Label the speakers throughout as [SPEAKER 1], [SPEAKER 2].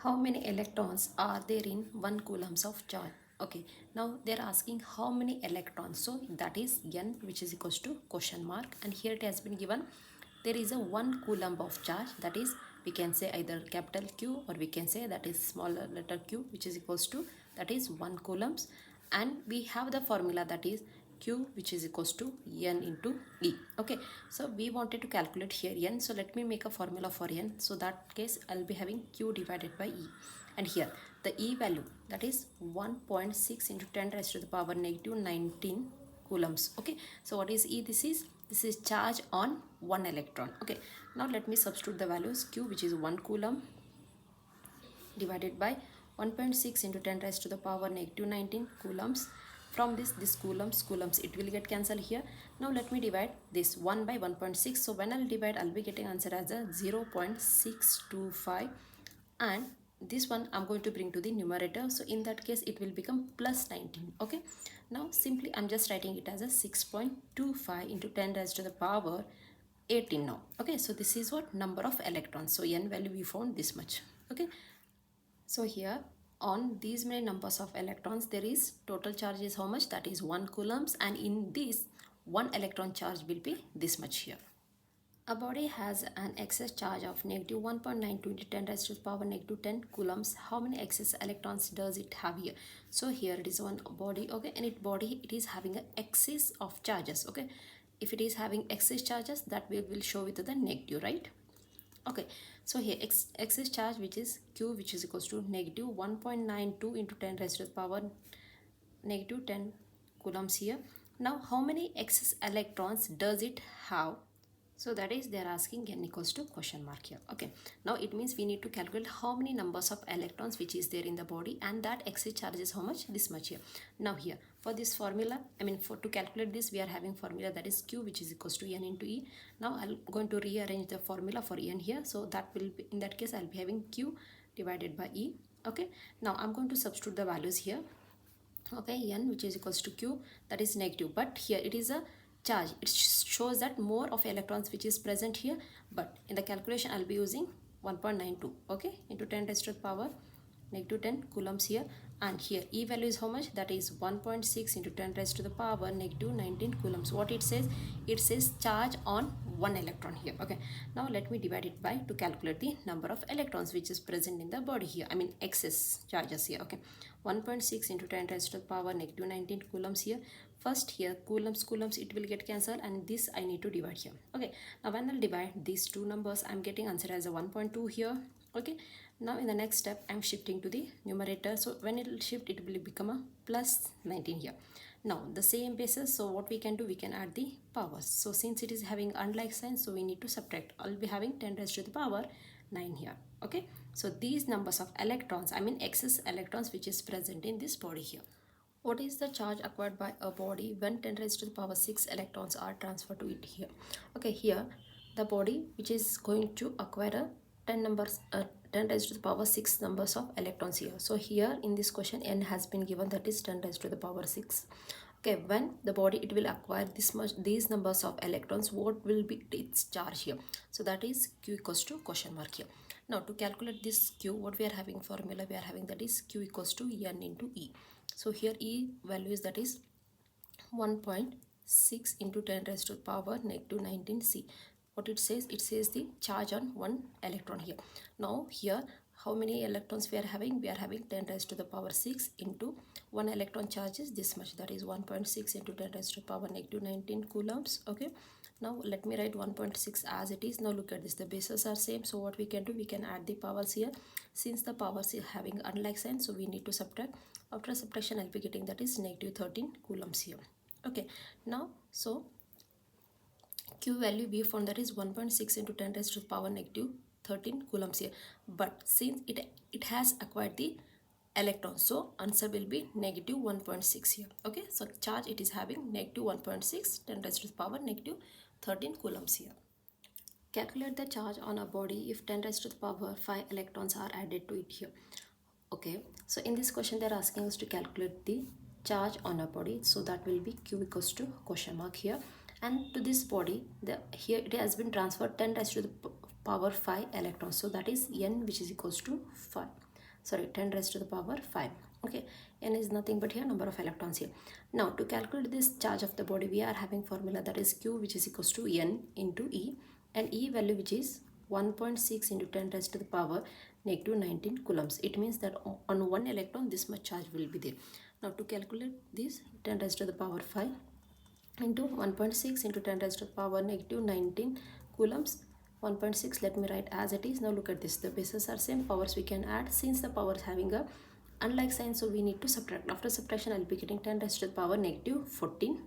[SPEAKER 1] How many electrons are there in 1 coulombs of charge? Okay, now they're asking how many electrons. So that is n, which is equals to question mark, and here it has been given there is a 1 coulomb of charge, that is we can say either capital Q or we can say that is smaller letter q, which is equals to that is 1 coulombs, and we have the formula that is q, which is equals to n into e. Okay, so we wanted to calculate here n, so let me make a formula for n. So that case I'll be having q divided by e, and here the e value that is 1.6 into 10 raised to the power negative 19 coulombs. Okay, so what is e? This is charge on 1 electron. Okay, now let me substitute the values. Q, which is 1 coulomb, divided by 1.6 into 10 raised to the power negative 19 coulombs. From this coulombs it will get cancelled here. Now let me divide this 1 by 1.6. So when I'll divide, I'll be getting answer as a 0.625, and this one I'm going to bring to the numerator, so in that case it will become plus 19. Okay, now simply I'm just writing it as a 6.25 into 10 raised to the power 18 now. Okay, so this is what number of electrons. So n value we found this much. Okay, so here on these many numbers of electrons, there is total charge is how much? That is 1 coulombs, and in this 1 electron charge will be this much here. A body has an excess charge of negative 1.92 into 10 raised to the power negative 10 coulombs. How many excess electrons does it have here? So here it is one body, okay, and it is having an excess of charges. Okay, if it is having excess charges, that we will show with the negative, right? Okay, so here excess charge, which is q, which is equals to negative 1.92 into 10 raised to the power negative 10 coulombs here. Now how many excess electrons does it have? So that is they are asking n equals to question mark here. Okay, now it means we need to calculate how many numbers of electrons which is there in the body, and that excess charge is how much? This much here. Now here for this formula, for to calculate this, we are having formula that is q, which is equals to n into e. Now I'm going to rearrange the formula for n here, so that will be, in that case I'll be having q divided by e. Okay, now I'm going to substitute the values here. Okay, n, which is equals to q, that is negative, but here it is a charge. It shows that more of electrons which is present here, but in the calculation I'll be using 1.92, okay, into 10 raised to the power negative 10 coulombs here, and here e value is how much? That is 1.6 into 10 raised to the power negative 19 coulombs. What it says? It says charge on 1 electron here. Okay, now let me divide it by to calculate the number of electrons which is present in the body here, excess charges here. Okay, 1.6 into 10 raised to the power negative 19 coulombs here. First here coulombs it will get cancelled, and this I need to divide here. Okay, now when I'll divide these two numbers, I'm getting answer as a 1.2 here. Okay, now in the next step I'm shifting to the numerator, so when it will shift, it will become a plus 19 here. Now the same basis, so what we can do, we can add the powers. So since it is having unlike sign, so we need to subtract. I'll be having 10 raised to the power 9 here. Okay, so these numbers of electrons, excess electrons which is present in this body here. What is the charge acquired by a body when 10 raised to the power 6 electrons are transferred to it here? Okay, here the body which is going to acquire a 10 raised to the power 6 numbers of electrons here. So here in this question n has been given, that is 10 raised to the power 6. Okay, when the body it will acquire these numbers of electrons, what will be its charge here? So that is q equals to question mark here. Now to calculate this q, what we are having formula, we are having that is q equals to n into e. So here e value is that is 1.6 into 10 raised to the power negative 19 c. What it says? It says the charge on 1 electron here. Now here how many electrons we are having? We are having 10 raised to the power 6 into 1 electron charge is this much, that is 1.6 into 10 raised to the power negative 19 coulombs. Okay, now let me write 1.6 as it is. Now look at this, the bases are same, so what we can do, we can add the powers here. Since the powers is having unlike sign, so we need to subtract. After subtraction I'll be getting that is negative 13 coulombs here. Okay, now so q value we found that is 1.6 into 10 raised to the power negative 13 coulombs here, but since it has acquired the electrons, so answer will be negative 1.6 here. Okay, so charge it is having negative 1.6 10 raised to the power negative 13 coulombs here. Calculate the charge on a body if 10 raised to the power 5 electrons are added to it here. Okay, so in this question they're asking us to calculate the charge on a body, so that will be q equals to question mark here, and to this body here it has been transferred 10 raised to the power 5 electrons, so that is n, which is equals to 5. sorry, 10 raised to the power 5. Okay, n is nothing but here number of electrons here. Now to calculate this charge of the body, we are having formula, that is q, which is equals to n into e, and e value which is 1.6 into 10 raised to the power negative 19 coulombs. It means that on one electron this much charge will be there. Now to calculate this, 10 raised to the power 5 into 1.6 into 10 raised to the power negative 19 coulombs. 1.6, let me write as it is. Now look at this, the bases are same, powers we can add. Since the power is having a unlike sign, so we need to subtract. After subtraction, I'll be getting 10 raised to the power negative 14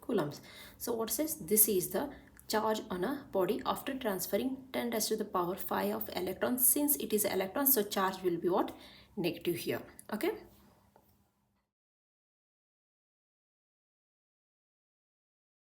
[SPEAKER 1] coulombs. So what says, this is the charge on a body after transferring 10 raised to the power 5 of electrons. Since it is electrons, so charge will be what? Negative here. Okay.